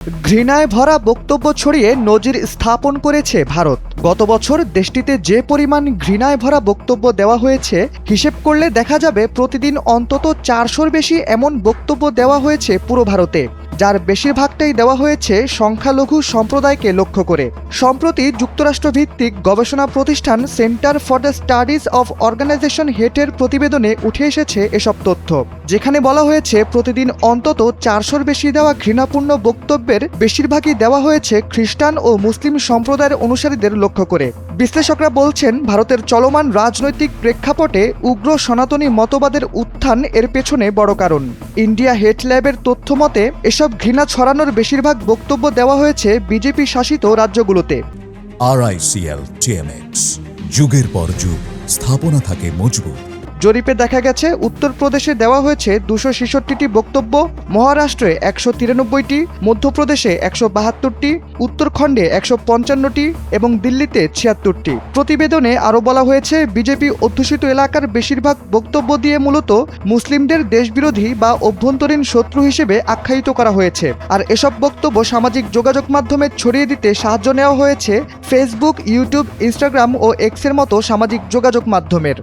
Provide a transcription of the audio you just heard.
ঘৃণায় ভরা বক্তব্য ছড়িয়ে নজির স্থাপন করেছে ভারত। গত বছর দেশটিতে যে পরিমাণ ঘৃণায় ভরা বক্তব্য দেওয়া হয়েছে, হিসেব করলে দেখা যাবে প্রতিদিন অন্তত 400-র বেশি এমন বক্তব্য দেওয়া হয়েছে পুরো ভারতে, যার বেশিরভাগটাই দেওয়া হয়েছে সংখ্যালঘু সম্প্রদায়কে লক্ষ্য করে। সম্প্রতি যুক্তরাষ্ট্রভিত্তিক গবেষণা প্রতিষ্ঠান center for the studies of organization হেটের প্রতিবেদনে উঠে এসেছে এসব তথ্য, যেখানে বলা হয়েছে প্রতিদিন অন্তত 400-র বেশি দেওয়া ঘৃণাপূর্ণ বক্তব্যের বেশিরভাগই দেওয়া হয়েছে খ্রিস্টান ও মুসলিম সম্প্রদায়ের অনুসারীদের লক্ষ্য করে। বিশ্লেষকরা বলছেন, ভারতের চলমান রাজনৈতিক প্রেক্ষাপটে উগ্র সনাতনী মতবাদের উত্থান এর পেছনে বড় কারণ। ইন্ডিয়া হেট ল্যাবের তথ্য মতে এসব ঘৃণা ছড়ানোর বেশিরভাগ বক্তব্য দেওয়া হয়েছে বিজেপি শাসিত রাজ্যগুলোতে। RICL TMX, যুগের পর যুগ স্থাপনা থাকে মজবুত। জরিপে দেখা গেছে উত্তরপ্রদেশে দেওয়া হয়েছে 266টি বক্তব্য, মহারাষ্ট্রে 193টি, মধ্যপ্রদেশে 172টি, উত্তরখণ্ডে 155টি এবং দিল্লিতে 76টি। প্রতিবেদনে আরও বলা হয়েছে, বিজেপি অধ্যুষিত এলাকার বেশিরভাগ বক্তব্য দিয়ে মূলত মুসলিমদের দেশবিরোধী বা অভ্যন্তরীণ শত্রু হিসেবে আখ্যায়িত করা হয়েছে। আর এসব বক্তব্য সামাজিক যোগাযোগ মাধ্যমে ছড়িয়ে দিতে সাহায্য নেওয়া হয়েছে ফেসবুক, ইউটিউব, ইনস্টাগ্রাম ও এক্সের মতো সামাজিক যোগাযোগ মাধ্যমের।